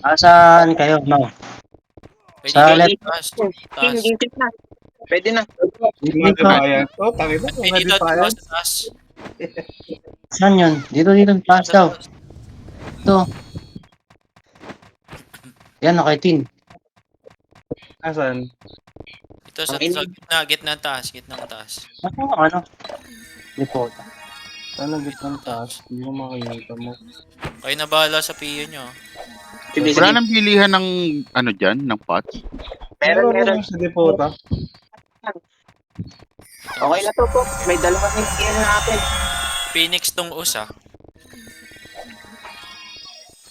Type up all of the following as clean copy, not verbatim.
Saan kayo, Mau? Pwede Sa dito, left. taas. King, Taas. gintit na. Pwede na. Mga Dito. defiance. Oh, tangin na. Mga Dito, dito, sa defiance. taas. Saan yun? Dito. Taas Sa daw. taas. Ito. Yan, okay, tin. Asan? Ito sa, Ang ina. sa gitna, gitna taas, gitna taas. Ano? Hindi po. Saan ang gitnang taas? Hindi mo makikita mo. Kayo na bahala sa PO nyo. Sige, sige. Wala nang bilihan ng ano dyan, ng pots. Meron. Meron sa depota. Okay na to po. May dalawa na yung kill natin. Phoenix tong us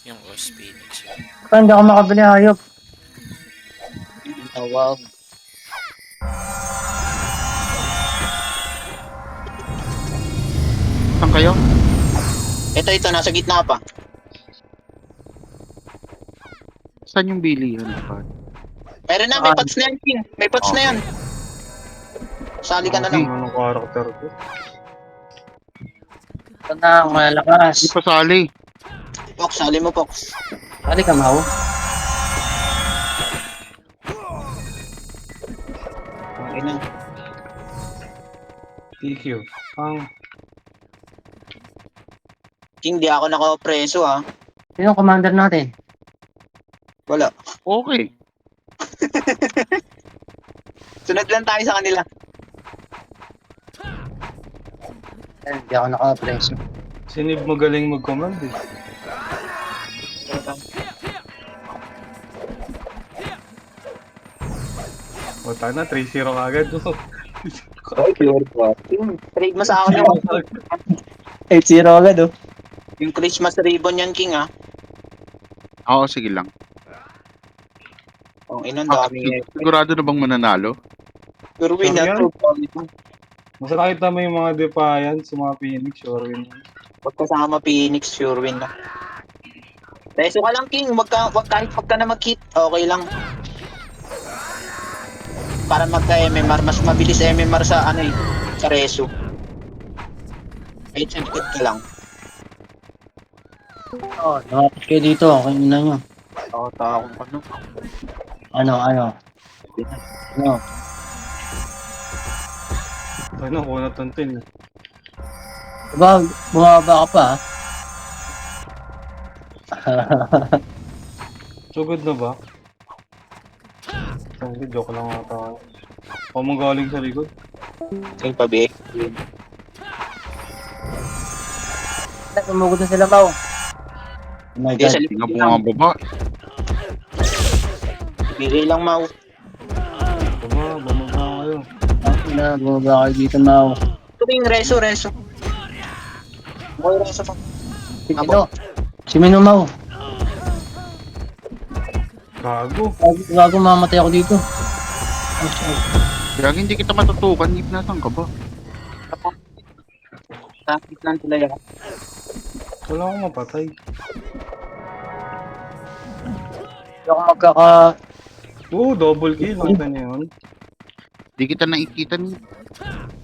Yung us, Phoenix. Saan hindi ako makabili hayop? Tawag. Saan kayo? Ito, nasa gitna pa. Saan yung bilihan ng pots? Meron na, may pots na yan, King. May pots na yan. Sali ka na lang. Anong karakter ko? Saan na ako malalakas? Hindi pa sali. Fox, sali mo, Fox. Sali ka, Mau. Okay na. TQ. Ang King, di ako naka-preso, ha. Sino ang commander natin? Wala. Okay. Sunod lang tayo sa kanila. Hindi ako nakapreso. sinib magaling mag-command eh. O tayo na, 3-0 kagad. Okay, pure po. King, trade mo sa akin yung, 8-0 agad, oh. yung Christmas ribbon yan, King, ha. Oo, sige lang. Ang inang Ah, dami. sigurado na bang mananalo? Pure win na Sure to. Basta nakita mo yung mga defiance, yung mga Phoenix, sure win. Pagkasama Phoenix, sure win na. Reso ka lang, King. Kahit wag ka na mag-hit, okay lang. Para magka-MMR, mas mabilis MMR sa ano eh, sa reso. Kahit sa likod ka lang. Oh, nakapit kayo dito. Kanina nyo. Oo, takong ano. Ano? Ano, kuna tontin. Diba, bumaba ka pa, Sugod na ba? Hindi, joke lang ata. Ako mong galing sa likod. Yung pabi. Tumugod na sila, Mau. Oh my Hindi, God. sa Hindi nga likod lang. bumababa. Bigay lang, Mau. Bumaba kayo. Bumaba kayo dito, Mau. Ito yung reso. Okay, reso pa. Sino? Si Mino, Mau. Gago. Gago, mamatay ako dito. Kaya hindi kita matutukan, hindi nasan ka ba? Tapos lang sila yan. Wala akong mapatay. Hindi ako magkaka... Oo, double kill. Nakita niyo yun? Hindi kita nakikita ni...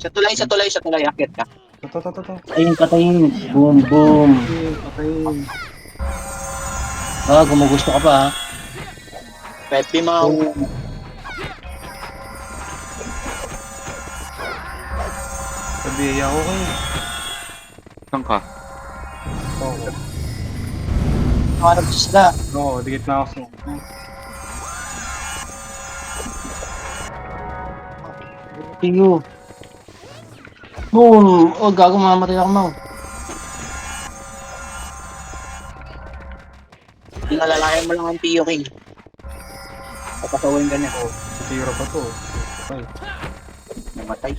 Sa tulay, akit ka. Tato. Patayin. Boom. Patayin. Gumugusto ka pa, ha? Pepe, Mau. Sabi ako kayo. Saan ka? Oo. Nakaharap sila. Oo, dikit na ako sa... Tiyo. Boom! Oh, gago, mamatay ako, Mau. Pinalalayan mo lang ang PO, King. Papasawin ka niya. Tira pa to. Ay. Namatay.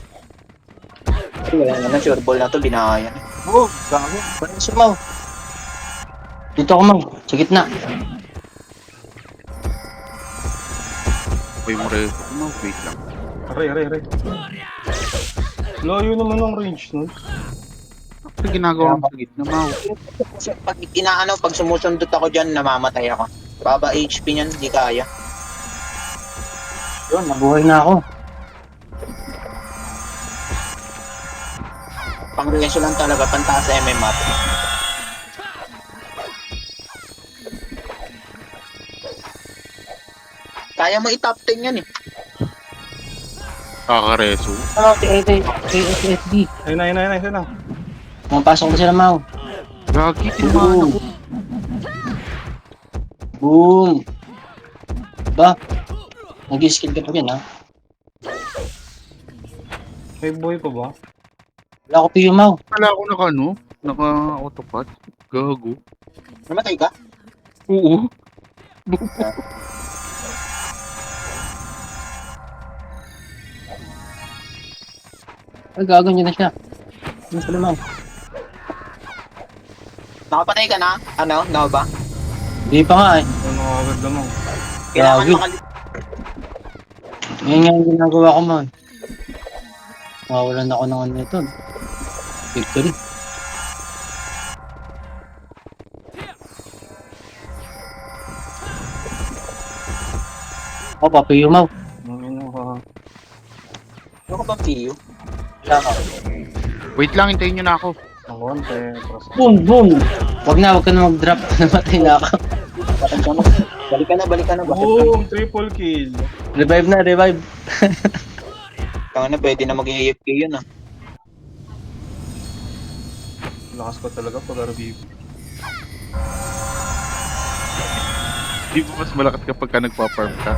Ay, wala naman, sure ball na to, binaya. Oh, gago. Parang siya, Mau. Dito ako, Mau. Sa gitna. Uy, mo rin. No, wait lang. Aray. Layo naman ang range nun. Ano ginagawa mo sa gitna, Mau? Pag sumusundot ako dyan, namamatay ako. Baba HP niyan, hindi kaya. Yun, nabuhay na ako. Pang reso lang talaga, pantaas sa MMR. Kaya mo i-top 10 yan eh. Kakareso. Ano, TSD. Ayun na. Pumapasok na sila, Mau. Gagi, tinamaan ako. Boom! Ba? Nag-skill ka pa yan, ha? May buhay pa ba? Wala ko piyo, Mau. Wala ako naka-autopad. Gago. Namatay ka? Oo. Ay, gago nyo na siya. Ano sila, Mau? Nakapatay ka na? Ano? No ba? Hindi pa nga, eh. Ano agad naman. Kailangan Grabe. makalit. Yan nga yung ginagawa ko, Mau. Mawawalan ako ng ano ito. Victory. Oh, papiyo, Mau. Ano ka? Ano ka bang PU? Wala ka. Wait lang, hintayin nyo na ako. Ang konti. Boom! Boom! Wag na mag-drop. Namatay na ako. Balik ka na. Balik ka na. Boom! Triple kill. Revive na, revive. Kaya na, pwede na mag-AFK yun ah. Lakas ko talaga pag RBB. Di ba mas malakas kapag ka nagpa-farm ka?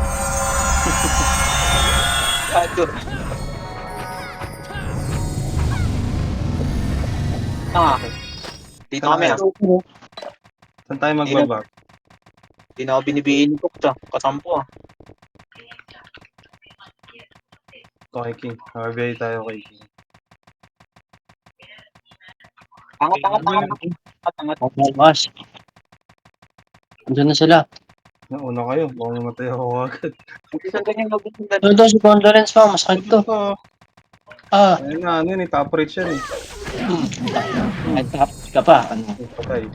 Gago. Ah, dito kami ah. Saan tayo magbaba? Hindi na ako binibiin ni Cook ah. Kasampo ah. Okay, King. RBI tayo kay King. Angat. Mas. Andiyan na sila. Nauna kayo. Baka mamatay ako agad. Isang ganyan mabusundan. Ito si Condolence pa, masakit to. Ito. Ah, Ayun na, ano yun eh. Top rate yan eh. nag-top ka pa. Ano? Patay.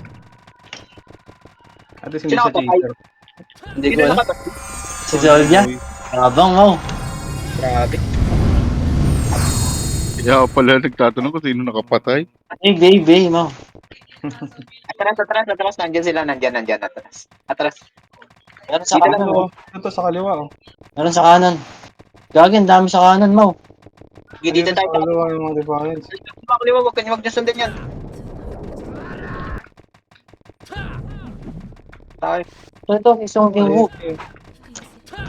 Ate hindi Sino siya ka patay? cheater. Hindi ko Sino alam. nakatapos? Si Zolja. Abang, Mau. Grabe. Kaya pala nagtatanong kung sino nakapatay. Hey, baby, Mau. Atras. Nandiyan sila. Nandiyan. Atras. Meron sa Dito lang, kanan. Ito, ito sa kaliwa. Oh. Meron sa kanan. Gagin, dami sa kanan, Mau. Dito Ayun, tayo. sa kaliwa yung mga defiance. Makaliwa, wag niyo sundan yan. Tayo. Ito, isang king hook.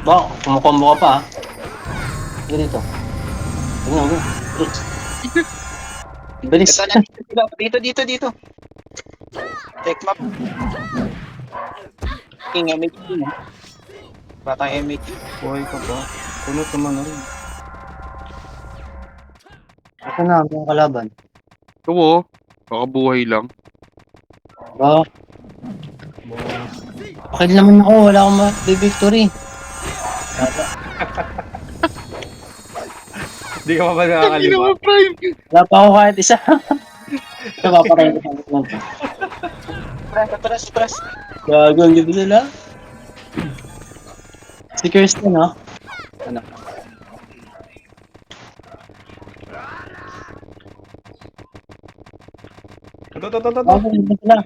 Ba, kumukombo ka pa, ha? Dito. Tingnan mo. Bilis. Ito na. Dito. Check map. King MH. Batang MH. Buhay ka pa. Punot naman ano. Ito na, ang kalaban. Oo. Kakabuhay lang. Ba, Buhay. bakit naman ako? Wala akong ma-victory. Hindi ka pa ba nakakaliwa? Prime! Wala pa ako kahit isa. Ito, papatay ko sa Atras. Gago, ang ganda nila. Si Kirsten, no? Ano? Ito. Gago, ang ganda sila.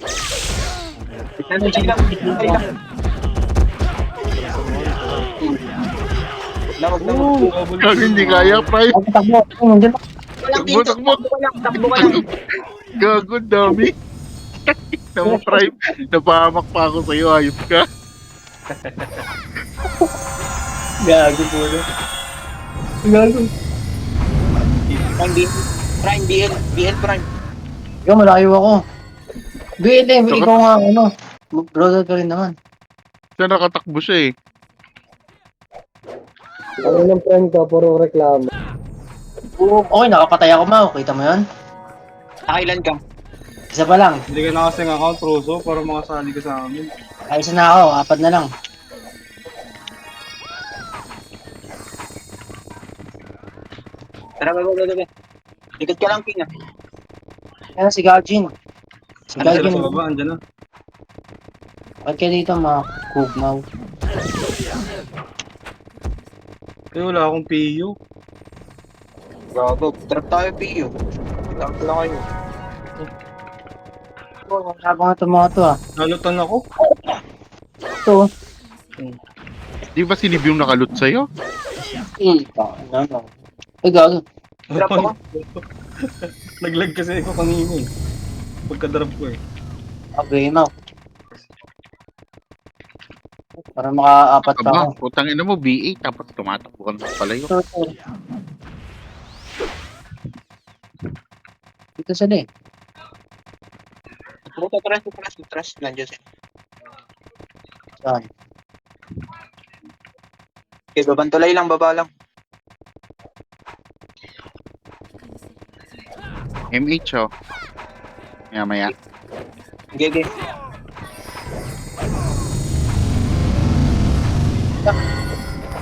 Sandali lang. Wag na. Kag hindi kaya, Prime. Gago, takbo. Nandiyan pa. Takbo. Takbo ka lang. Gago, dami. Naman, Prime. Napahamak pa ako sa'yo. Ayos ka. Gago po na. Gago. Prime BL Prime. Ikaw, malayo ako. BLM, ikaw nga, ano. Brother ka rin naman. Siya nakatakbo siya eh. Ano ng friend ko, puro reklamo. Oo, okay, nakapatay ako, Mau. Kita mo yun? Nakailan ka? Isa pa lang. Hindi ka na kasing account, Russo, para makasali ka sa amin. Ay, isa na ako. 4 na lang. Tara, go. Likod ka lang, King ah. Ayan, si Gajin. Si Ano sila Gajin. sa baba? Andyan na. Ba't ka dito, mga kugnaw? Eh, wala akong PU. Gago. Trap tayo, PU. Trap lang kayo. Habang ito mga to, ah. Nalutan ako. Ito. SD Di ba si Nib yung nakalut sa'yo? Ano? Ay, gago. Drop ako. Naglag kasi ako kanina eh. Pagka-drop ko eh. Okay, now. Para makaapat pa Aba, ako. putang ina mo, B8, tapos tumatakbo ka naman palayo. Dito sila eh. Trust. Nandiyan siya. Saan? Okay, babantulay lang, baba lang. MH oh. Maya. Gege.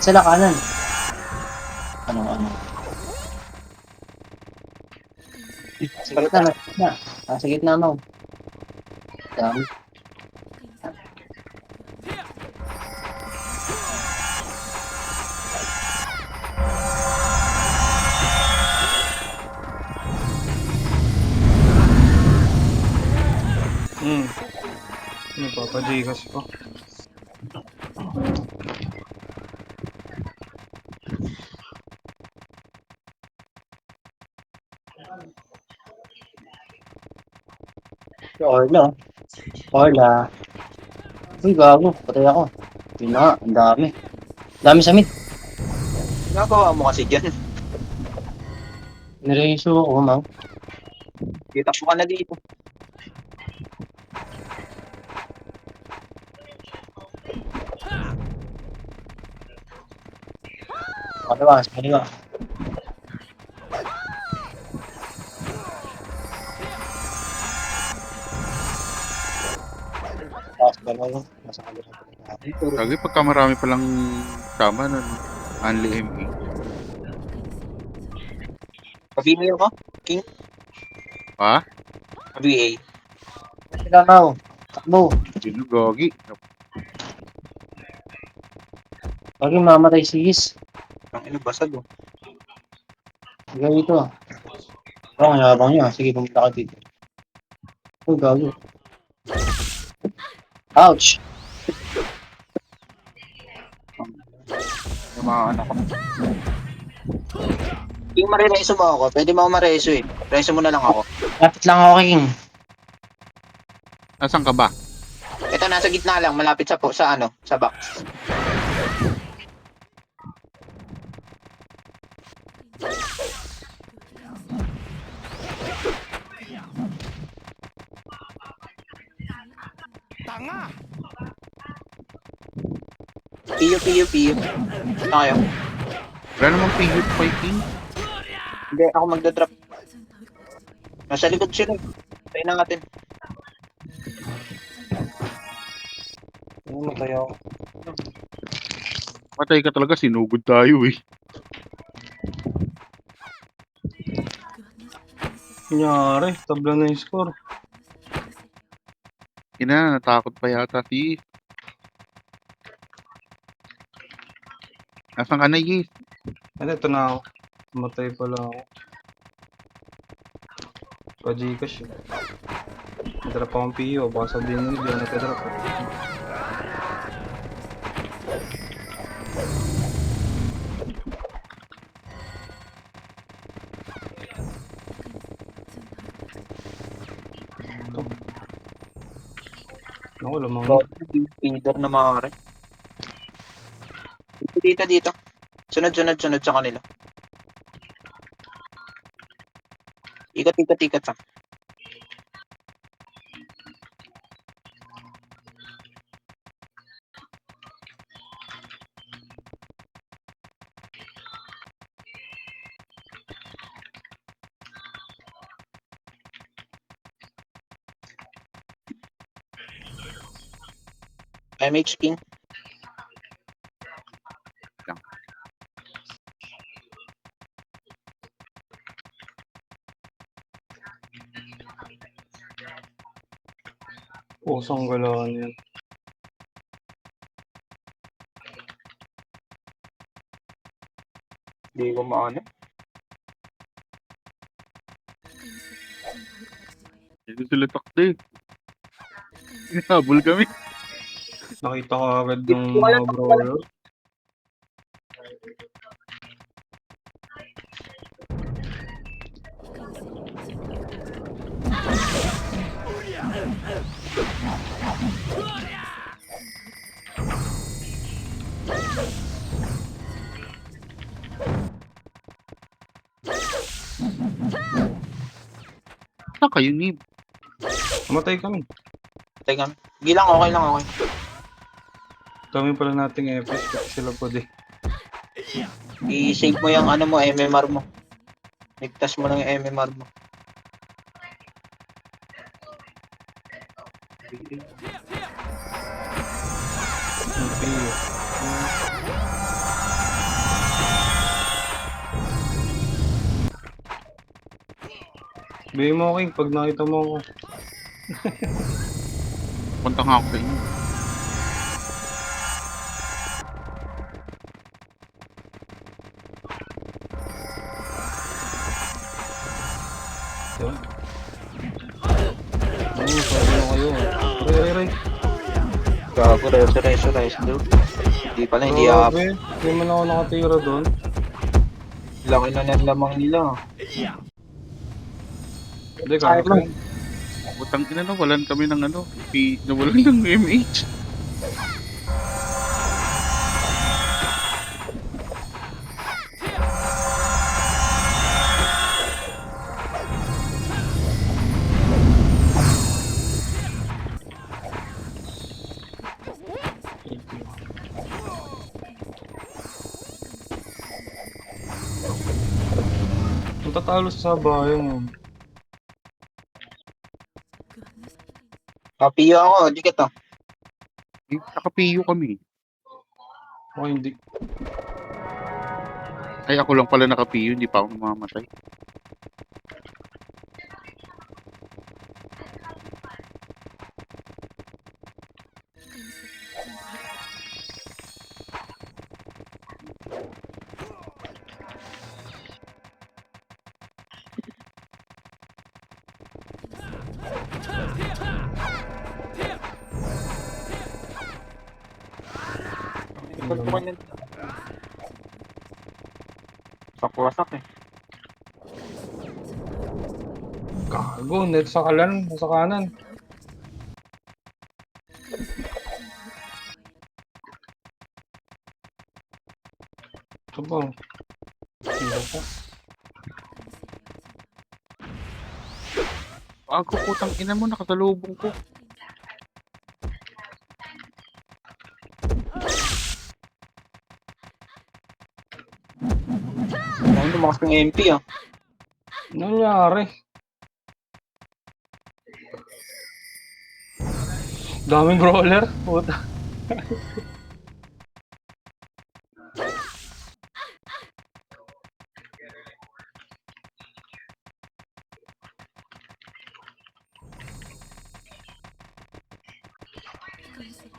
Sila kanan. Ano? Sa gitna. Sa gitna mo. Dami. Ano pa? Pa-Gcash pa. Orla. Uy, gago. Patay ako. Yun na nga. Ang dami. Dami sa mid. Nagawa mo kasi dyan. Nireso ako, mang. Kita ko ka na dito. Sa kaliwa. Taas ba lang? Nasa kaliwa. Lagi pagka marami palang tama na, no? Only MH. Pabimil ko? King? Ha? BA. Sila now. Takbo. Sino gogi? Pagi mamatay si Is. Ang ino, basag oh. Sige dito. Oo, ang yabang niya. Sige, pumunta ka dito. Uy, gago. Ouch! Yung mga ano ko. King, marireso mo ako. Pwede mo ako mareso eh. Reso mo na lang ako. Lapit lang ako, King. Nasaan ka ba? Ito, nasa gitna lang. Malapit sa sa box. Piyo. Ano kayo? Wala namang pihit fighting. Hindi, ako magdadrop. Nasa likod sila eh. Tayo na natin. Matay ako. Matay ka talaga, sinugod tayo eh. Kunyari, tabla na yung score. Ina, natakot pa yata si... Nasaan ka na, Yis? Ano, ito na ako. Matay pala ako. Pa-Gcash eh. Natrap akong PO. Baka sabihin nyo, hindi ako nagka-drop eh. Ito. Ako, lamang. Feeder na maaari. Dito. Sunod sa kanila. Ikot sa. MH King. Pusong galaan yan. Hindi ko maano. Hindi sila takde. Hinahabol kami. Nakita ko agad ng mga brawler. Saan kayo, Nib? Mamatay kami. Teka. Sige lang, okay lang, okay. Dami pala nating FS, pati sila po di. I-save mo yung ano mo, MMR mo. Ligtas mo lang yung MMR mo. Ang Pio. Bigay mo, King, pag nakita mo ako. Punta nga ako sa inyo. Yan. Sabi mo kayo. Ray. Gago, res, dude. Hindi pala, hindi up. Grabe, hindi man ako nakatira doon. Laki na ng lamang nila. Hindi, kaya ko. Utang ina na, walan kami ng ano. Nawalan ng MH. Matatalo sa sabayan mo. Kapiyo ako, di kita. Nakapiyo kami. Ako hindi. Ay, ako lang pala nakapiyo, hindi pa ako mamamatay. Sakwasak eh. Gago, net sa kalan, sa kanan. Ito ba? Hindi pa. Ako, putang ina mo, nakasalubong ko. Ayun, lumakas ng MP ah. Ano nangyari? Daming brawler. Puta.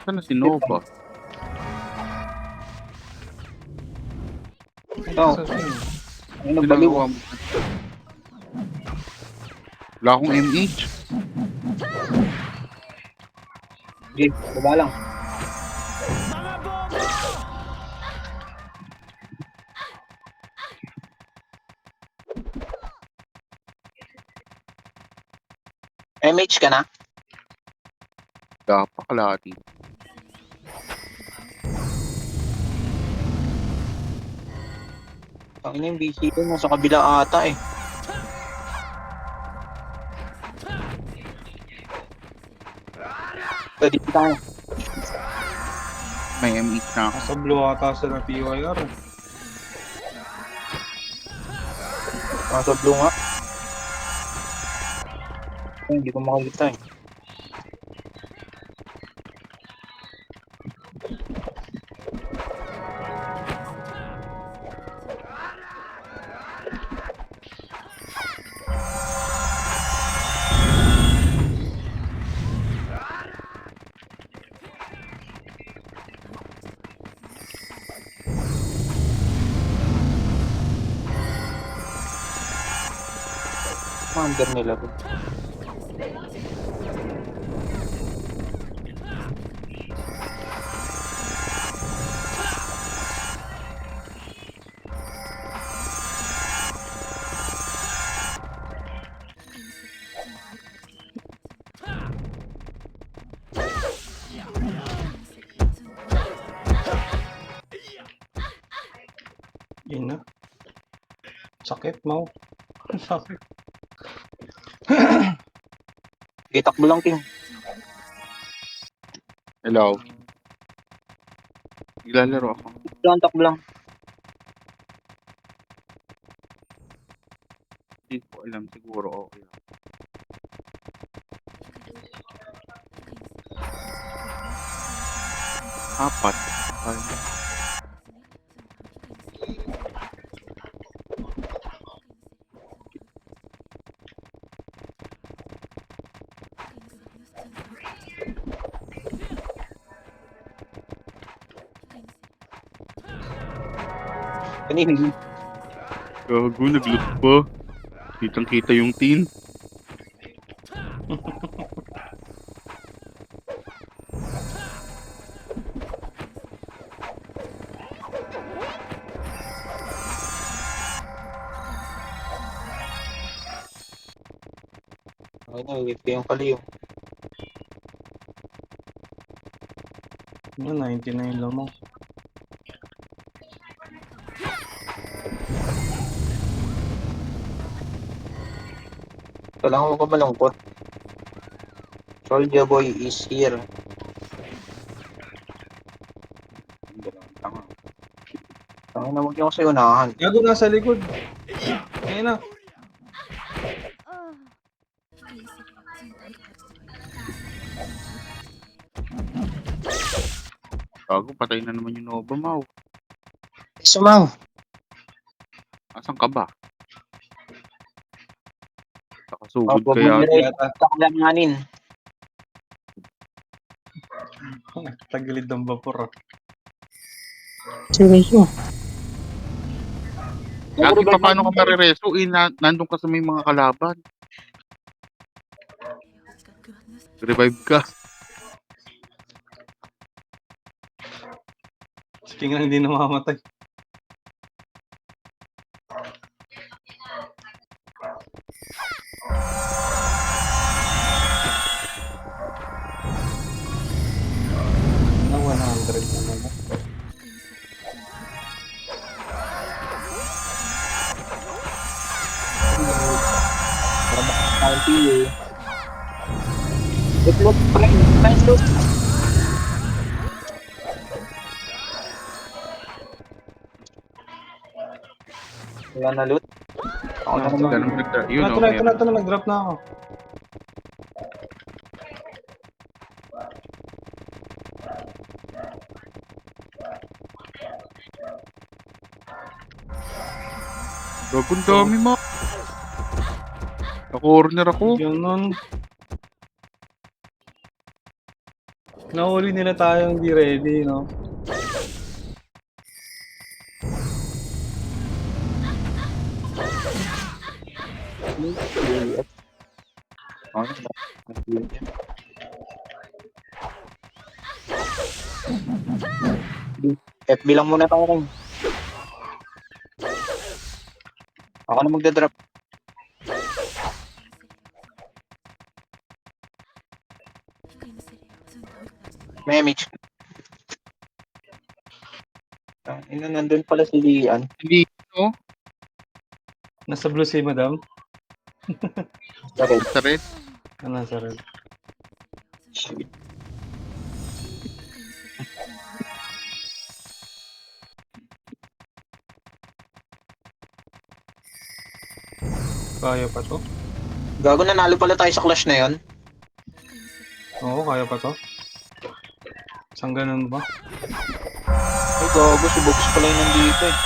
Saan na si Nova? Ito, ano baliw. Ginagawa mo. Wala akong MH. Sige, baba lang. MH ka na? Wala pa kalahati. Ang ina yung BC ko, nasa kabila ata eh. Pwede tayo. May MH na ako. Nasa blue ata sa na PYR. Nasa blue nga. Ay, hindi ko makakita eh. Commander nila to. Sakit, Mau. Ang sakit. Okay, takbo lang, King. Hello. Naglalaro ako. Takbo lang. Hindi ko alam, siguro okay. Apat. Ay, Kanina yun. gago, nag-loot pa. Kitang-kita yung tin. Okay na, wait ko yung kaliyo. Ano, 99 lang mo. Kailangan mo pa malungkot. Soldier Boy is here. Tangin na, huwag niyo ako sa'yo unahan. Gago, nasa likod. Ayun na. Gago, patay na naman yung Nova, Mau. Sumaw. Asan ka ba? Nakasugod Huwag kaya. mo nire- Kakalanganin. Tagilid ng vapor. Seryoso. Lagi pa paano ka marireso? Nandun ka sa may mga kalaban. Revive ka. Si King lang hindi namamatay. Na 100 na naman. Bounty. Look, friend, look. Wala na loot. Ako na naman. Ganun nagda- Yun, Ito na, ito na, nag-drop na ako. Gago, ang dami, Mau. Na-corner ako. Yun nun. Nahuli nila tayong di ready, no? FB lang muna tayo rin. Ako na magdadrop. May image. Ina, nandun pala si Lian. Hindi, no? Nasa blue sea, madam. Sorry. Basta rin. Ano, nasa red. Shit. Kaya pa to? Gago, nanalo pala tayo sa clash na yon. Oo, kaya pa to. Saan ganun ba? Ay, gago, si Box pala yung nandito eh.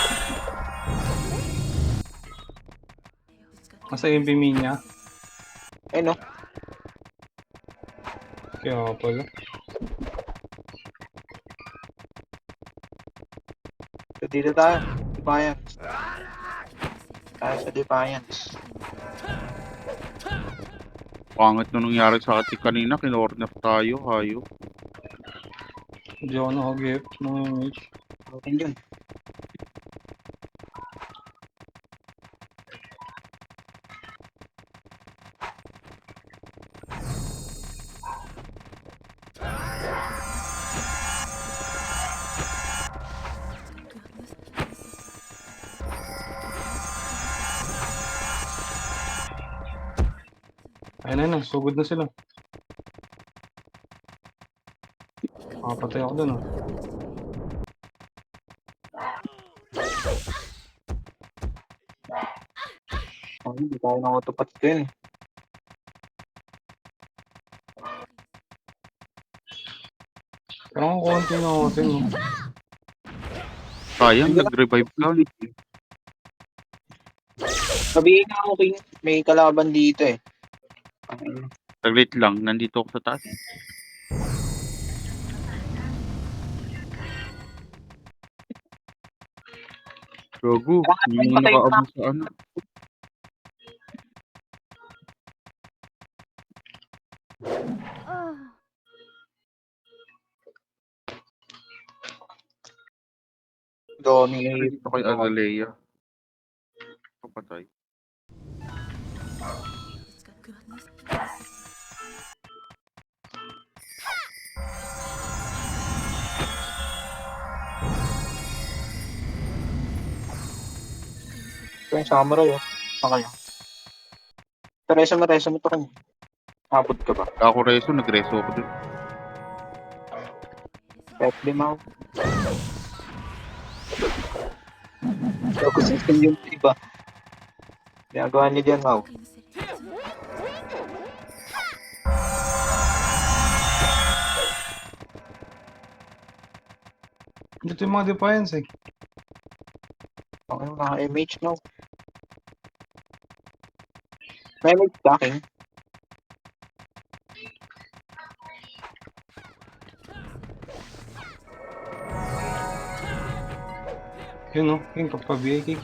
Nasa yung bimi niya. Ay no, Kaya pala. so dito tayo. Defiance. Tayo sa Defiance. Pangit na nangyari sa atin kanina. Kinorner tayo, hayo. Hindi ako nakagip ng image. Okay yun. na, sugod na sila. Makapatay ako dun, oh. Oh, hindi tayo nakatupat din. Pero kung konti na ako din, oh. Sayang, nag-revive ka. Sabihin nga ako, King, may kalaban dito eh. Saglit lang, nandito ako sa taas. Gago, hindi mo nakaabot sa ano. Dami. Dito kay Azalea. Papatay. Ito yung samurai oh. Saan kayo? Reso mo to kanya. Abot ka ba? Ako reso, nagreso ako dun. Pep di mo. Ako system yung iba. Ginagawa niya dyan, Mau. Dito yung mga defiance, eh. Ang mga MH, no? May MH ka, King? Yun, oh. Yung pagpabiyay, King.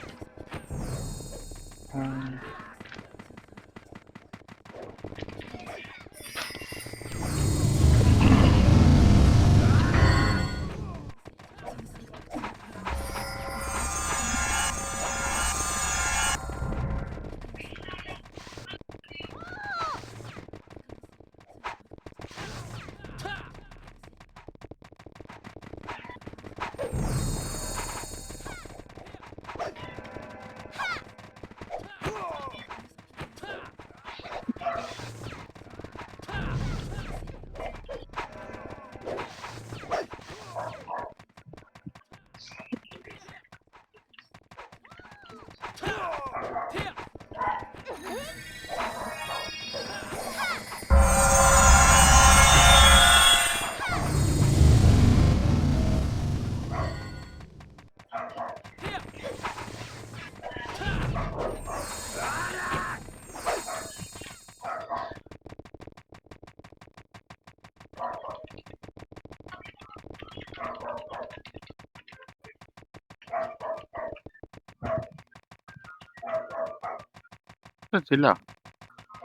Saan sila?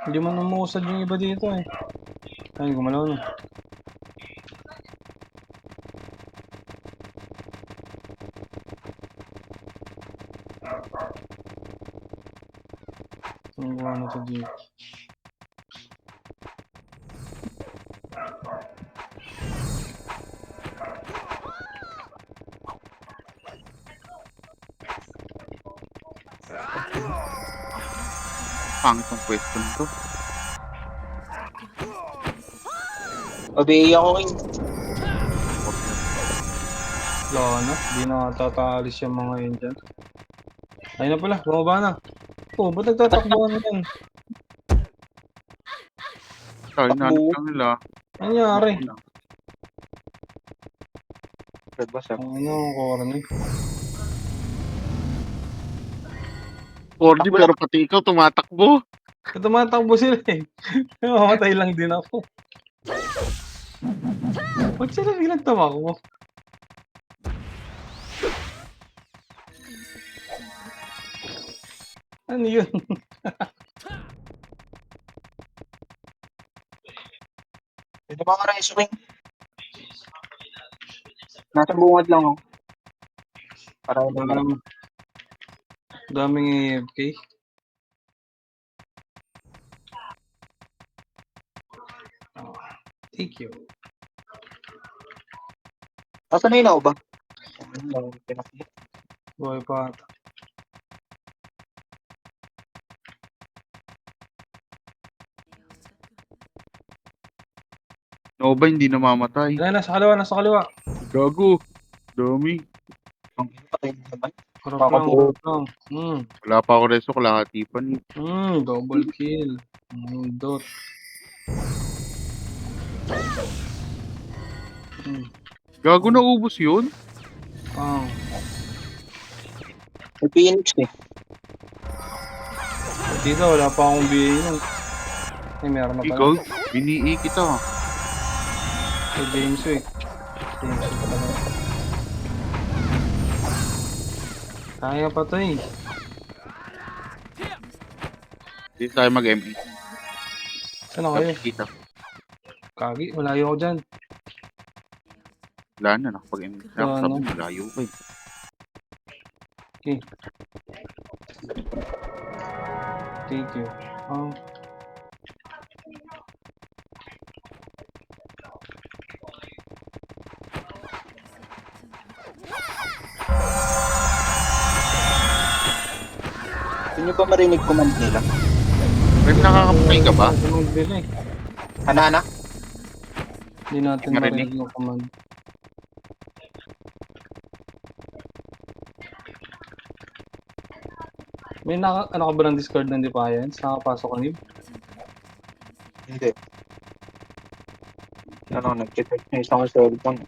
Hindi man umusad yung iba dito, eh. Ay, gumalaw na. Ang gawa na to dito. Pangit ang pwesto nito. Mabihi ako, King. Wala na. Hindi na tataalis yung mga yun dyan. Ayun na pala. Bumaba na. Oh, ba't nagtatakbuhan yan? Ay, nanit lang nila. Ano nangyari? Nagbasa. Ano ang corner? 4D pero pati ikaw tumatakbo. Tumatakbo sila, eh. Mamatay lang din ako. Ba't sila bilang tamakbo? Ano yun? Ito mga reso, King. Nasa bungad lang, oh. Para lang. Daming AFK. Oh, thank you. Asa na yun ba? Buhay pa ata. Nova hindi namamatay. Nasa kaliwa, nasa kaliwa. Gago. Dami. Ang patay na naman. Harap lang, harap lang. Wala pa ako reso, kalahati pa ni. Double kill. Dot. Gago na ubos yun? Ah, May Phoenix eh. dito wala pa akong BA nun. Ay, meron na Ikaw, pala. binii kita. Sa James Wick. James Wick pala. Kaya pa to eh. Hindi tayo mag-MA. Saan na kayo? Tapos kita. Kagi, malayo ako dyan. Wala na, nakapag-MA. Wala Sabi, na. malayo pa eh. Okay. Thank you. Hindi nyo ba marinig command nila? Pero nakakapatay ka ba? Magbili. Hanana? Hindi natin Marinig. marinig yung command. May ano ka ba ng Discord ng Defiance? Nakapasok ka Nib? Hindi. Ano, nag-check na isang cellphone.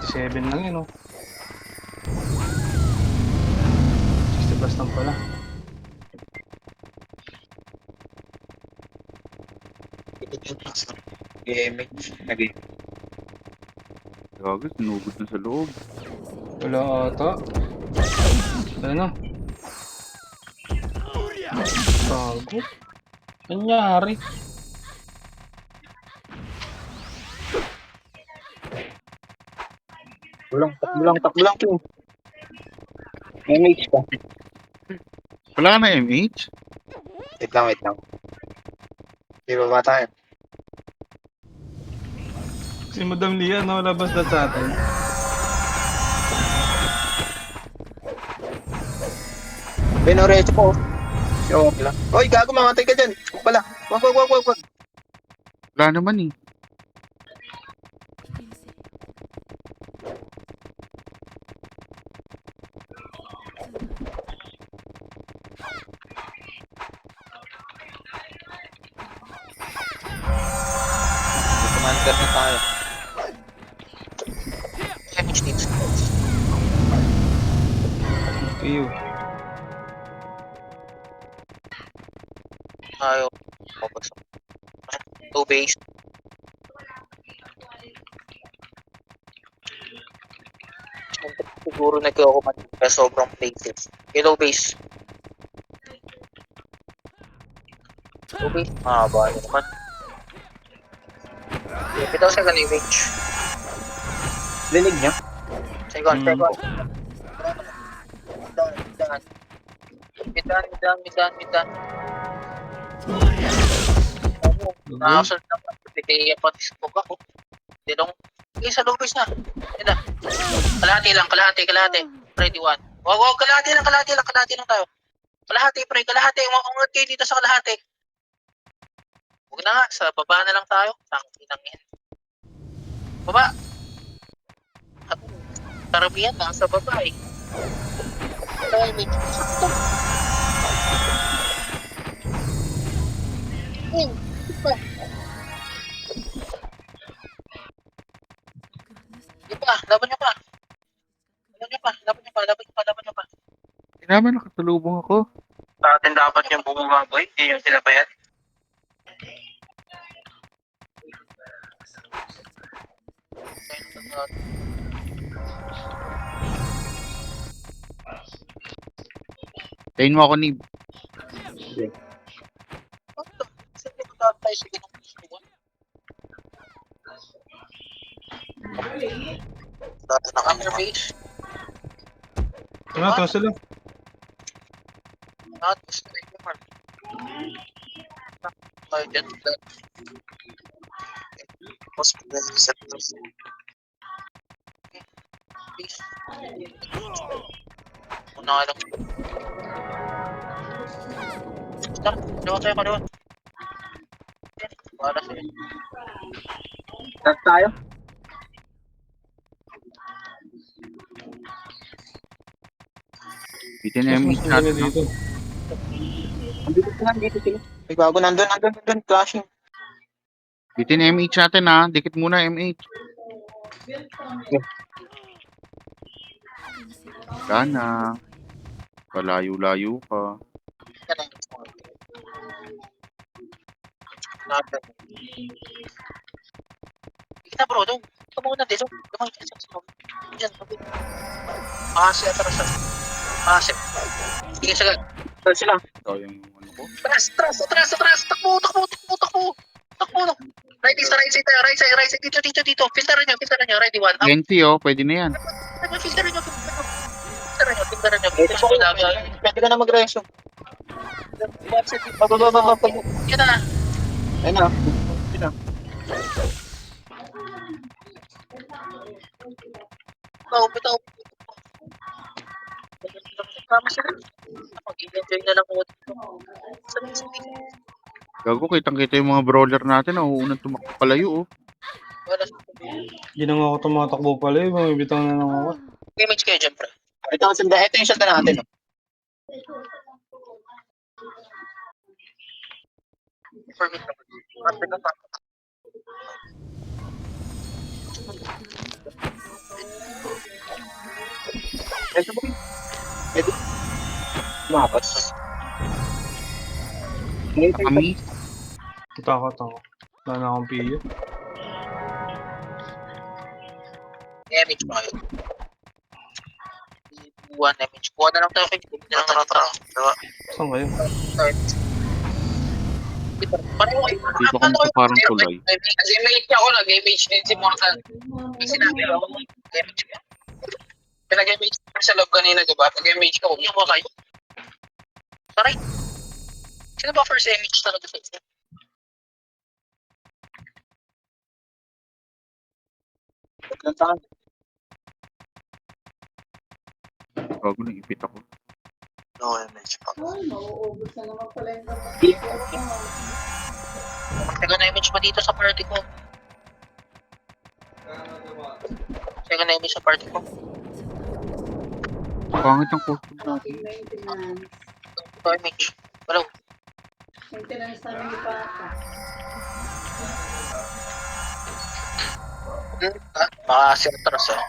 $77 lang yun, oh. 60 plus lang pala. Gaming. Nag-game. Gago, sinugod na sa loob. Wala ata. Ano na? Bago. Nangyari? Takbo lang. MH pa. Wala ka na MH? Wait lang. Di ba ba tayo? Si Madam Lia, labas na sa atin. Benorecho ko. Okay lang. Oy, gago, mamatay ka dyan. Huwag pala. Wag. Wala naman eh. Commander na tayo. MH needs. Kayo. Tayo. Focus. 2 base. Siguro nag-command na sobrang places. Hello base. Hello base. Mahaba naman. Ito sa kanil range. Linig niya? Second. Midan. Nakasunod na pa. Pitiya pati smoke ako. Dinong. Sa lubis na. Yan na. Kalahati. Ready one. Wag, kalahati lang tayo. Kalahati. Umangat kayo dito sa kalahati. Huwag na nga, sa baba na lang tayo. Tangkinang yan. Baba. Karamihan na sa baba eh. Timing. Sakto. Laban nyo pa. Hindi naman nakasalubong ako. Sa atin dapat yung bumubaboy, hindi yung sinabayan. Tayin mo ako ni... Sige, magtatay. Sige, dati na kami base. Ito sila. Not straight naman. Tayo dyan. Mas maganda sa base. Una ka lang. Tara, kaliwa tayo, kaliwa. Wala sa'yo. Start tayo. Bitin Mas MH mas natin. maganda dito. Andito sila, andito sila. May bago nandun, flashing. Bitin MH natin ha. Dikit muna MH. Gana. Palayo-layo ka. Yan ang natin. Kita bro, doon. Ito muna dito. Gamay ka sa diyan, sabi. Atras na. Sige, sige. Atras sila. Ito yung ano ko. Atras. Takbo. Takbo. Right side tayo, right side. Dito. Filteran nyo. Ready, one. Up. NC oh, pwede na yan. Filteran nyo. Pwede ka na mag-reso. Baba. Yan na. Ayun na. Bitaw. Tama sila. Mag-enjoy na lang ako dito. Gago, kitang-kita yung mga brawler natin. Unang tumakbo palayo oh. Wala. Hindi na nga ako tumatakbo pala eh. Bumibitaw na lang ako. Image kayo dyan, bro. Ito yung salda natin. Perfect. Ito. Mapas. Kami. Takot ako. Wala na akong piyo. Image pa kayo. One image. Kuha na lang tayo kayo. Tara. Saan kayo? Pareho kayo. Dito kami sa parang tulay. Kasi image ako, nag-image din si Morgan. May sinabi ako, image ka. Pinag-image ka sa loob kanina, di ba? Pag-image ka, huwag niyo ba kayo? Taray. Sino ba first image talaga sa isa? Naglantahan. Gago, naipit ako. No image pa. Ay, mauubos na naman pala yung Second image pa dito sa party ko. Second image sa party ko. Pangit ang costume natin. maintenance. Ito image. Wala. Maintenance namin ni Papa. Makasi atras ah.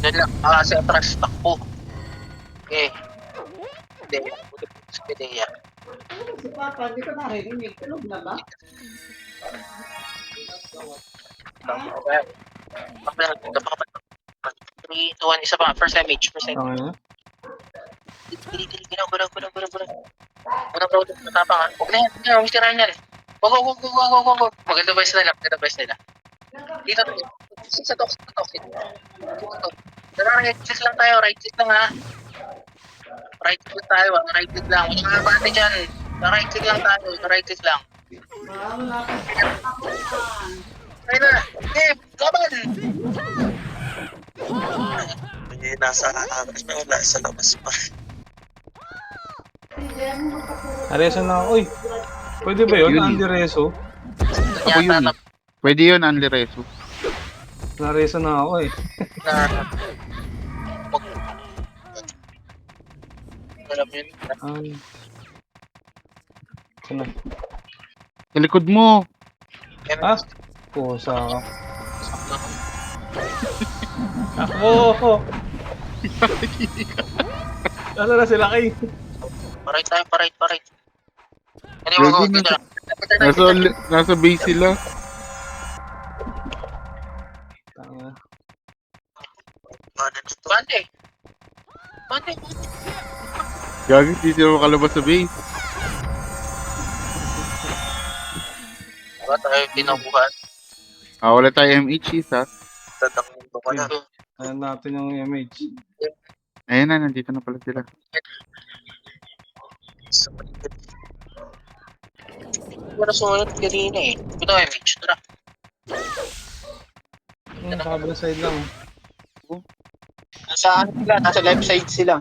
Ano lang, makasi atras. Takbo. Okay. Hindi yan. Si Papa, hindi ko narinig. Tulog na ba? Okay. 3, 2, 1, isa pa. First image. Tangin na. Ginaw. Unang road, matapang ha. Huwag na yan, huwag tirahan yan. Wag. Maganda best nila. Dito tayo. Sa toxic. Right click lang tayo, right click lang ha. Right click lang. Huwag nga bate dyan. Right click lang tayo, right click lang. Wala pa. Ayun na, laban! Nasa labas pa. Areso na ako. Uy! Pwede ba yun? Yun. Andy Reso? Ako yun eh. Pwede yun, Anli Reso. Nareso na ako eh. Alam yun. Saan na? Sa likod mo. Ah? Pusa ako. Ako! Ano na sila kay? Parait tayo. Hindi Gago, mo dito lang. Nasa base sila. Tanga. Bante. Gago, hindi sila makalabas sa base. Diba tayo pinabuhan? Wala tayo MH isa. Tatangin ko na. Ayan natin yung image. Ayan na, nandito na pala sila. Wala sumunod kanina eh. Ito ay image. Tara. Yung kabilang side lang. Nasa left side sila.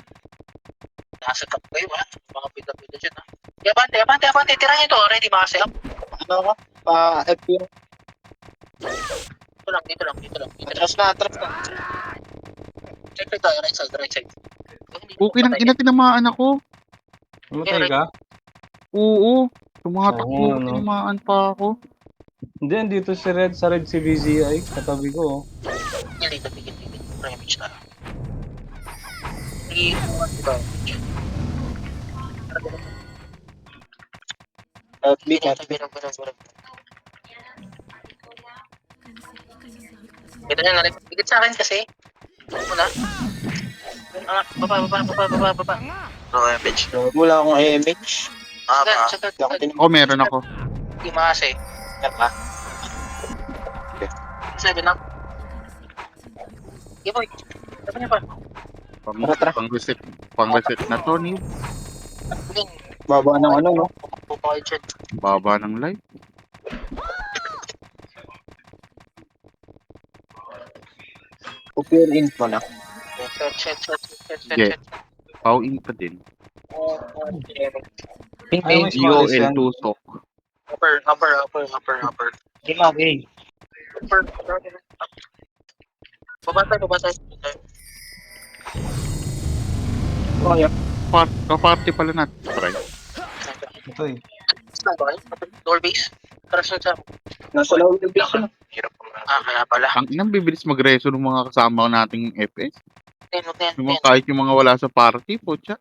Nasa top kayo ha. Mga pita-pita dyan ha. Abante. Tirahin ito. Ready ba kasi? Ano ako? F yung Dito lang. atras na. Check tayo. Right side. Okay nang ina, tinamaan ako. Namatay ka? Oo. Tumatakbo, Oo, no? tinamaan pa ako. Hindi, andito si Red, sa Red si BZI. Katabi ko, oh. Dito. Damage na. Diba? Birang. Ito na narin. Bigit sa akin kasi. Muna. Baba. no image. Wala akong image. Sagad. Ako meron ako. Di maas eh. Yan ka. 7 na. Okay, boy. Sabi niya pa. Pang-reset na to, ni. Yun. Baba ng ano, no? Pupakayo dyan. Baba ng live. Upir info na. Shit. Yeah. Pau-in pa din. Ayaw mo smalis yan. GOL2 stock. Upper. Di magi. Upper. Baba tayo. Kaparty pala natin. Try. Ito eh. Saan ba kayo? Door base? Crash na siya. Nasa loob ng base na. Hirap kaya pala. Ang inang bibilis mag-reso ng mga kasama nating FS. Huwag na Yung yan. mga kahit yung mga wala sa party, po siya.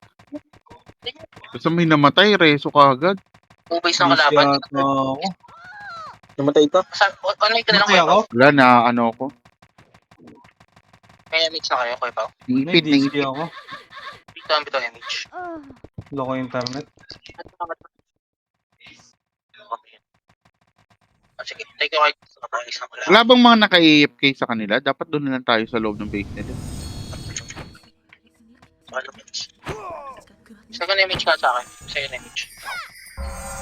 Basta may namatay, reso ka agad. Door base ng kalaban. Busy ata ako. Namatay ka? Online ka na lang Namatay kayo, ako? Wala na, ano ko. May image na kayo, Pao. May Ipit na DC ipit. ako. Bito image. Loko internet. Sige, take ko kayo sa isang kalaban. Wala bang mga naka-AFK sa kanila? Dapat doon na lang tayo sa loob ng base nila. Second image ka sa akin. Second image.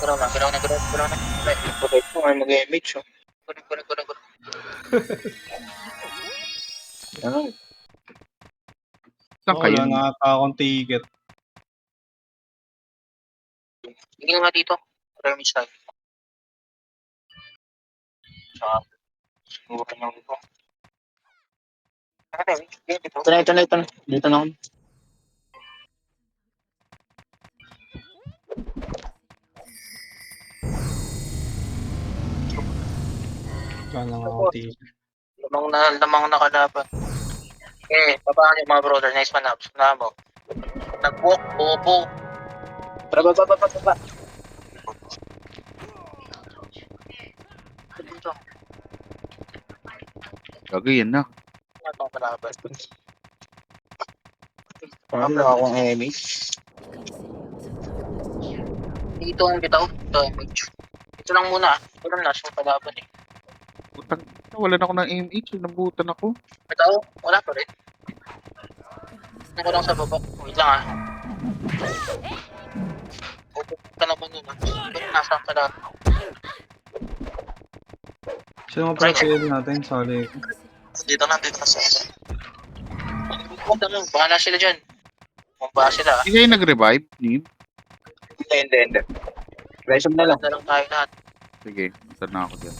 Garaw na. Okay po, ay mag-image, oh. Garaw. Saan kayo? Wala na ata akong ticket. Tingin nga dito. Image tayo. Siguro ka nang dito. Ito na. Dito na ako. Wala na akong ticket. Lamang na kalaban. Babaan yung mga brother. Nice man up. Suna mo. Nag-walk. Bobo. Tara, baba. Dito. Gagay, yan na. Ito ang kalaban. Wala akong image. Dito ang bitaw. Ito image. Ito lang muna. Wala na siyang kalaban eh. Putang, wala na ako ng MH. Nabutan ako. Bitaw. Wala pa rin. Ano lang sa baba. Wait lang ah. Upo ka naman yun ah. Pero nasa ang kalaban. Sino mga profile natin? Sorry. Dito na sa Punta mo. Bahala sila dyan. Bumaba sila ah. Hindi kayo nag-revive, Nib? Hindi. Resume na lang. Wala na lang tayo lahat. Sige, punta na ako dyan.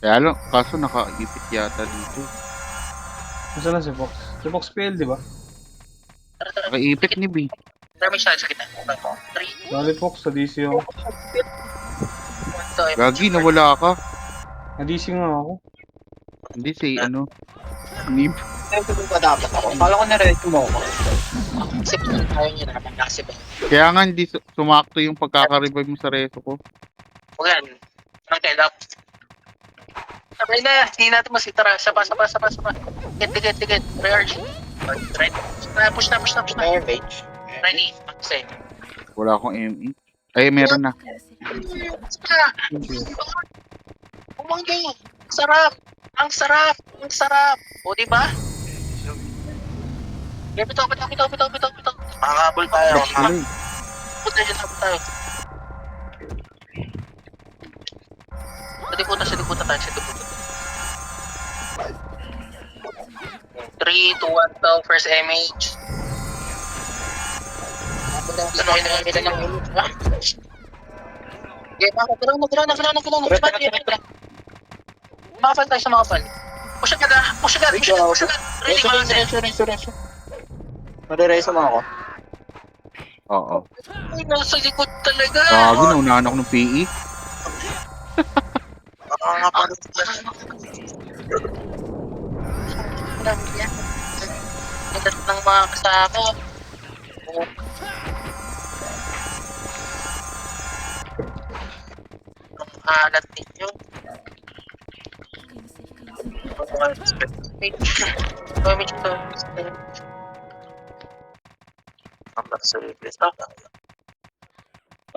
Kaya lang, kaso naka-ipit yata dito. Masa na si Fox? Si Fox PL, di ba? Tara. Naka-ipit, Nib eh. Damage tayo sa kita. 3. Sorry Fox, sa DC ako. Gagi, nawala ka. Na-DC nga ako. Hindi si, ano, Nib. Ito ba dapat ako? Akala ko na-ready mo ako. Sip na tayo niya naman. Nakasip eh. Kaya nga hindi sumakto yung pagkaka-revive mo sa reso ko. Huwag yan. Ang kailan. Sabay na. Hindi natin masitara. Sapa. Ticket. Pre-arch. Right. Push na. Image. Ready. Say. Wala akong ME. Ay, meron na. Umanggi. Ang sarap. O, diba? Bitaw. Makakabol tayo. Tuloy. Punta tayo. Sa likutan tayo. 3, 2, 1, go. First MH. Ano kayo nakakita ng ulo? Ha? Okay, gala. Makapal tayo sa makapal. Push agad. Ready, Reso. Marireso mo ako. Oo. Ay, nasa likod talaga. Gagi, naunahan ako ng PE. Nga pala. Lahat ng mga kasama. Ang alat ninyo. Damage to. Ang service.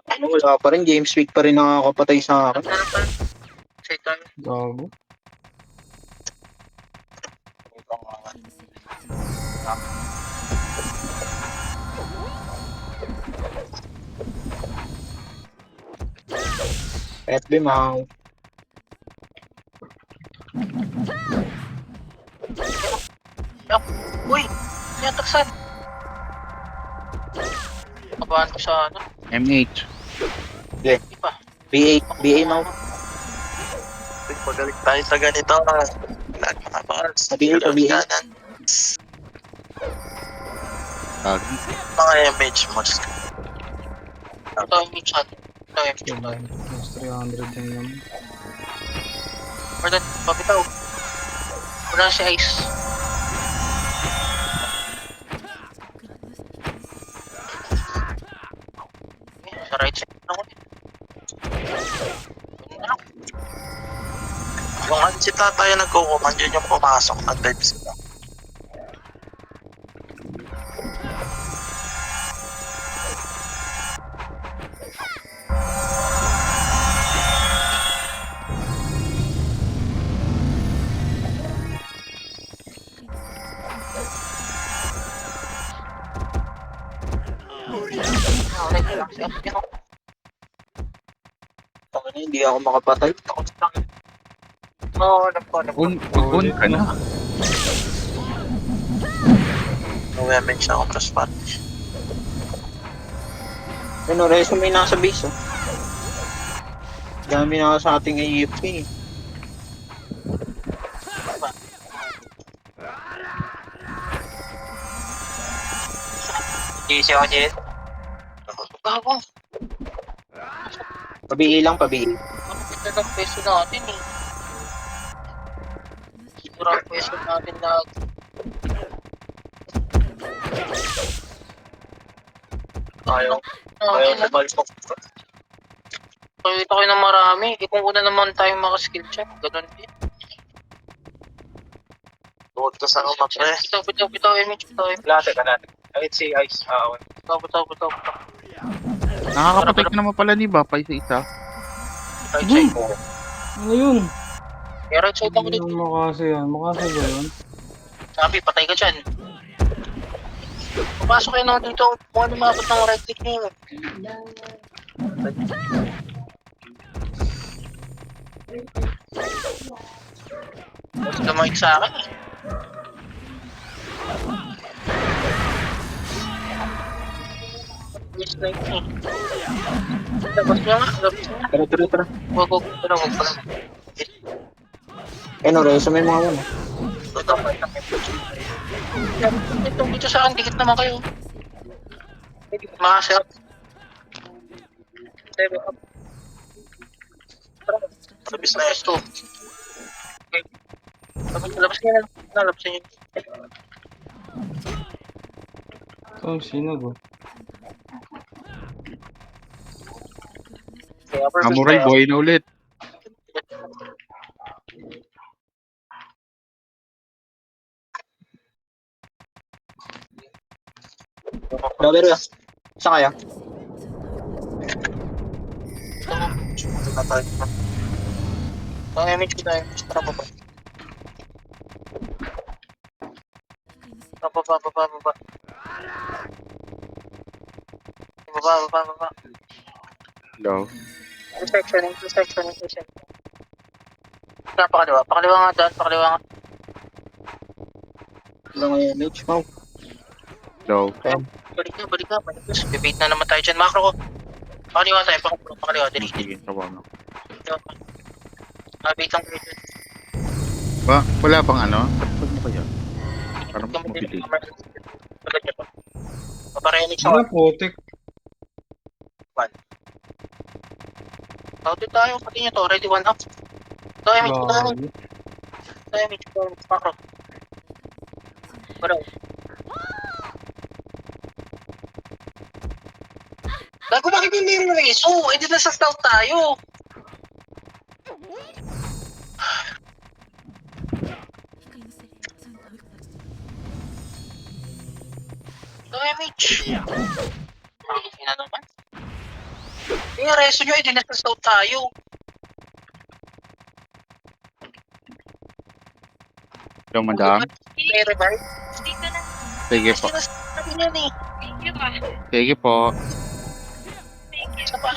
Ano, wala pa rin. Games week pa rin nakakapatay sa akin. Second. Gago. FB, mau. Uy! Yataksan! Kabahan ko sa ano? MH. Ipa. BA mau. Magaling tayo sa ganito. Sabihin ko, BA. Gagi. Mga MH mo. Ito yung chat. Ito yung chat. Mas 300 din naman. Pardon, pabitaw. Wala si Ice. Sa right side ako. Yung si tatay nagkukuman yun yung pumasok na type sila. Hindi ako makapatay. Oo, nagpo. On ka na. Women siya ako plus patch. Ano, resume nasa base, oh. Dami na sa ating AFP. GC ako, Jet. Gago. Pabihi lang, pabihi. Ano kita ng peso natin eh. Siguro ang peso natin na... Ayaw. Ayaw na. Balpok. Pakita kayo ng marami. Eh kung una naman tayong makaskill check, ganun din. Tuwag ka sa umak, pre. Bitaw, image. Kalate. Kahit si Ice. Bitaw. Nakakapatay ka naman pala ni Bapay sa isa. Right side. Ano yun? Yeah, right side ako Ano dito. yung makasi yan? Makasi ba yun? Sabi, patay ka dyan. Papasok kayo na dito. Kung ano mabot ng right click nyo. Mas gamay sa akin eh. Yes, like me. Labas niya nga. Tara. Wag pa lang. Ano, resume mga ano. Dito sa akin, dikit naman kayo. Mga self. Level up. Labis na Gusto. Okay. Labas niya na. Labas niya. Ito ang sinag, oh. Samurai boy na ulit. Grabe rin. Saan kaya? Ang image ko tayo. Tara pa ba? Baba. Baba. Hello. Intersection. Pakaliwa nga daan, pakaliwa nga. Ilang image mo? Hello. balik na. Bibait na naman tayo dyan. Macro ko. Pakaliwa tayo, pakaliwa. Dali. Sige, tawagan. Bait lang kayo dyan. Wala bang ano? Pag mo kaya? Parang mabili. Paparenik sa Ano, putik. Sautin tayo, pati nyo to. Ready, one up. Tayo, Grabe. Macro. Baraw. Gago, bakit hindi mo iso? Eh, di nasa scout tayo. Damage. Bakit na naman? Yung reso nyo, eh, di nasa scout tayo. Yung madam. May revive. Sige po. Sabi niya ni. Sige po. Isa pa.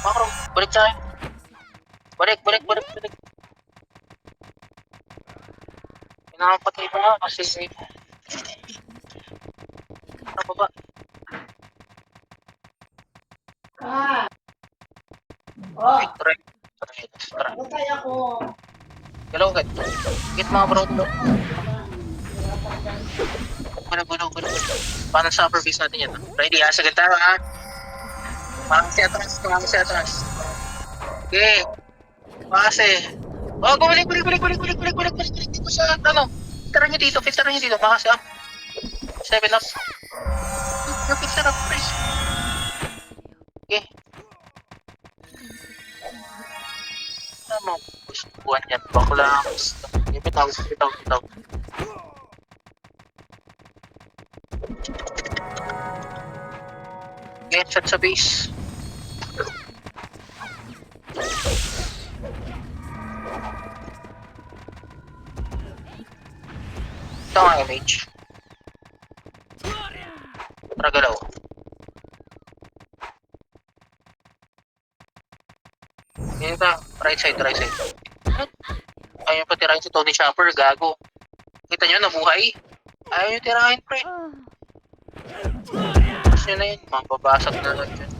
Macro, balik tayo. Balik. Pinakapatay pa nga kasi ano ba? Ah! Oh, Try. patay ako. Galaw agad. Get mga bro. Galaw. Paano sa upper base natin yan? Ready ha? Sagad tayo ha? Parang si atras. Okay. Pase. Oh, balik. Dito sa ano? Filteran nyo dito. Makasi up. 7 up. Yung filter up, please. Okay. Tama. Buwan yan. Bakla. Bitaw. Get shot sa base. Ito nga image. Tara galaw. Yan ka. Right side. Ayaw pa tirahin si Tony Shopper. Gago. Kita nyo, nabuhay. Ayaw nyo tirahin, pre. Tapos nyo na yun. Mababasag na lang dyan.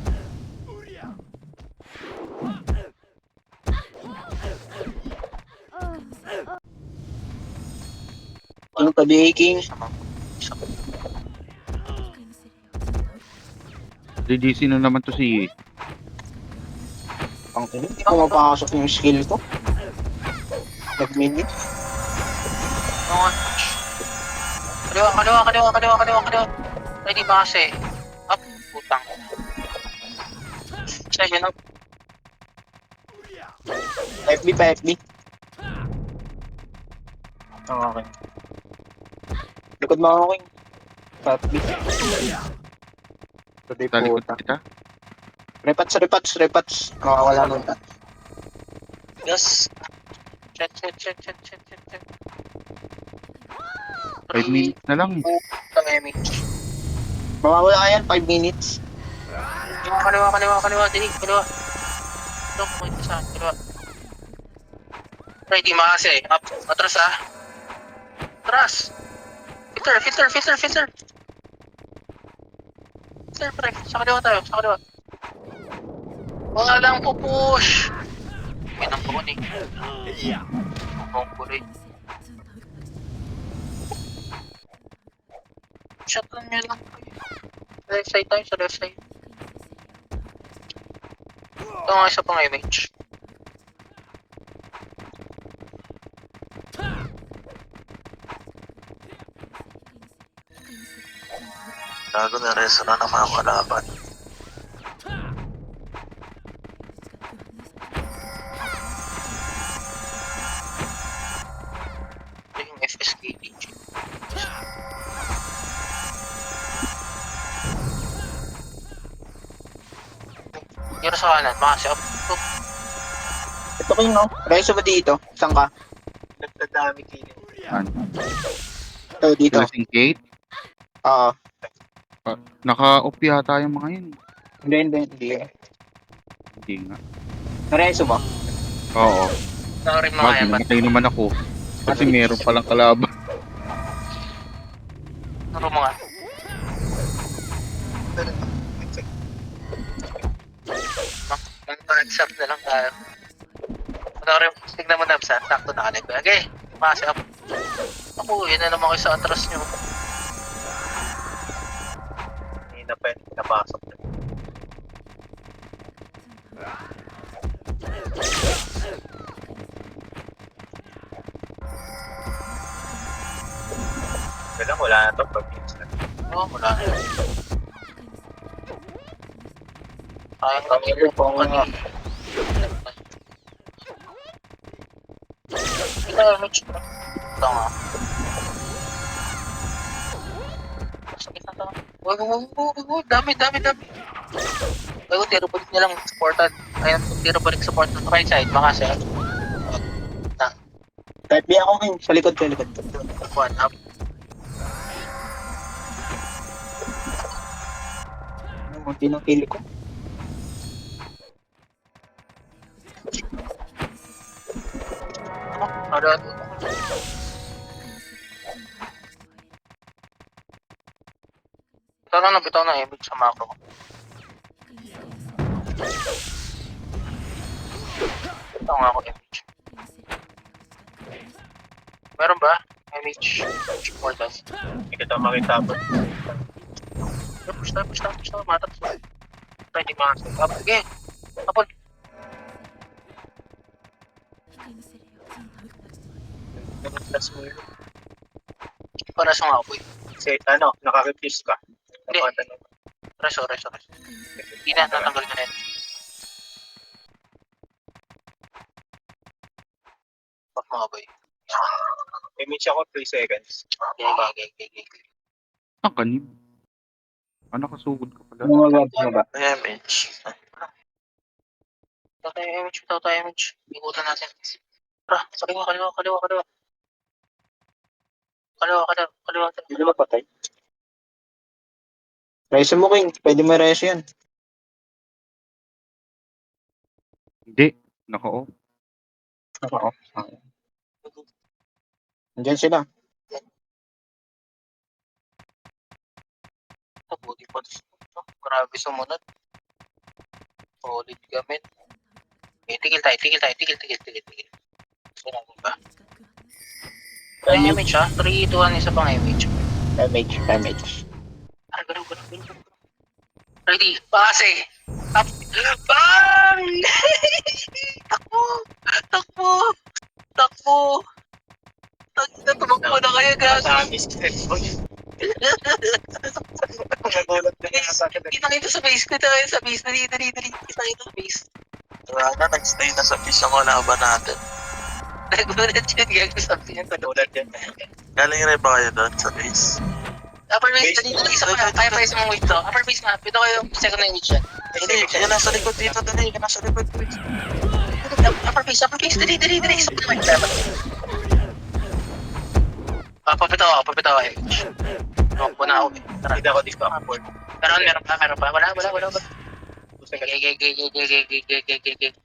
Ano pa, baking? DDC na naman to si Ang hindi ko mapakasok yung skill ko. Nag-minute. Oo. Kaliwa. Ready ba kasi? Up, putang. Second up. FB. Okay. Likod mo ako, King. FB. Today talikod puta. kita. Repats. Makawala nun ta. Yes. Check. 5 minutes na lang. Putang image. Mawawala ka yan, 5 minutes. Kaliwa. Dili, kaliwa. Don't point sa akin, kaliwa. Ready, makasi. Up, atras ah. Atras. Filter. Filter, pre. Sa kaliwa tayo, sa kaliwa. Wala lang po push. Pinang ko ni. Ang kulay. Shot lang nyo lang. Left side tayo, sa left side. Ito nga isa pang image. Gago na reso na ng mga kalaban. Ito yung FSKD. Hero sa kanan, makasi up. Ito kayo no? Reso ba dito? Saan ka? Nagdadami killing. Ano? Ito dito. Blessing Gate. Oo. Naka-off yata yung mga yun. Hindi. Hindi nga. Nareso mo? Oo. Sorry mga Wag, yan. namatay naman ako. Kasi meron palang kalaban. Turo mo nga. Mag-accept na lang tayo. Tignan mo na, Bsan. Sakto na kanig. Okay, pumasa up. Ako, yun na naman kayo sa atras nyo. Hindi na pa yun pinapasok. Kailang wala na to pag instant. Oo, wala na. Kayang kami po kanina. Ikaw, Mitch. Ito nga. Sakit na to. Wag. Dami. Wag, tiro balik nilang supportan. Ayun, tiro balik supportan. Right side, makasi. Type B ako ngayon. Sa likod. One up. Munti ng kill ko. Alright. Bitaw na image sa macro. Bitaw nga ako image. Meron ba? Image portal. Hindi kita makita po. Push na. Matap. Try di makasal. Sige. Tapon. Plus mo yun. Para sa nga boy. Kasi nakaka-refuse ka. Hindi. Reso. Hindi na natanggal ka na yun. Fuck mga boy. Image ako 3 seconds. Okay. Ang kanib. Nakasugod ka pala. May image. Bitaw tayo image. Ikutan natin. Tara, sa kaliwa. Kaliwa. Hindi na mapatay. Reso mo, King. Pwede mo reso yan. Hindi. Naka-off. Oo. Nandiyan sila. Buti pa. Grabe sumunod. Solid gamit. Tigil tayo. Sinabi ba? Ay, image ha? 3, 2, 1, isa pang image. Image. Ah, ganun. Ready? Pase! Up! Bang! Takbo! Tumakbo na kayo, gagi. Kita kita sa base. Dali. Kita sa base. Wala na, nag-stay na sa piece ang kalaban natin. Nagulat yun, gago sabi niya. Tulad yan. Galing rin ba kayo doon sa base? Upper base, dali. Isa pa. Kaya pa isa mong wait to. Upper base na. Pito kayo second na image yan. Hindi, yan nasa likod dito, dali. Yan nasa likod dito. Upper base. Dali. Isa pa naman. Papitaw ako. Tumakbo na ako. Tara. Hindi ako dito. Meron pa. Wala.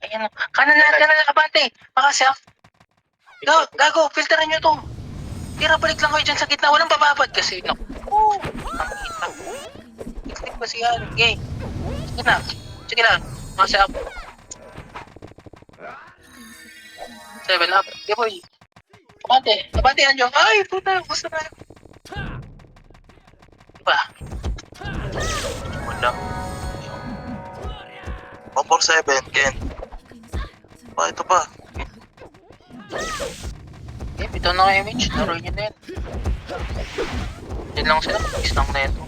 Ayan. Kanan na, abante. Makasya. Gago, filteran nyo to. Tira balik lang kayo dyan sa gitna. Walang bababad kasi. Naku. Ang hitang. Iklik ba siya? Okay. Sige na. Makasya up. 7 up. Okay boy. Abante yan dyan. Ay, puta. Gusto na. Diba? Wala. 147, Ken. Ito pa. Okay, bitaw na kayo image. Laro nyo na yan. Yan lang sila. Is lang na ito.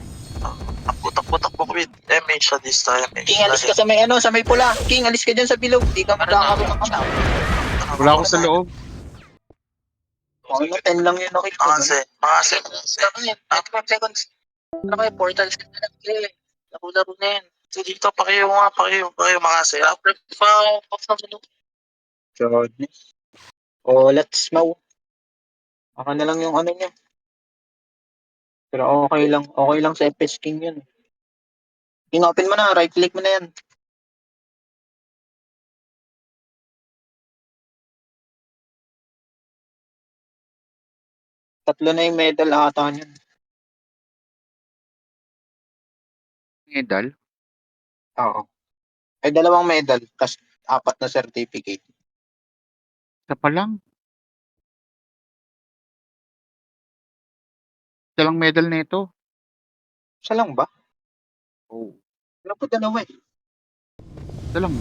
Takbo with image sa this time. King, alis ka sa may pula. King, alis ka dyan sa bilog. Di ka magkakaroon ng kamay. Wala ako sa loob. Okay na, 10 lang yun. Okay. Makasi. Laro na yan. 25 seconds. Ano kayo? Portal set na lang. Laro na yan. So dito, pakiyo makasi. After pa, off na tulog. Goodness. Oh, let's mow. Baka na lang yung ano niya. Pero okay lang sa FS King yun. King, open mo na, right click mo na yan. Tatlo na yung medal ata niyan. Medal? Oo. Ay, 2 medal, tas 4 na certificate. Isa pa lang. Isa lang medal nito. Isa lang ba? Oo. Wala po 2 eh. Isa lang.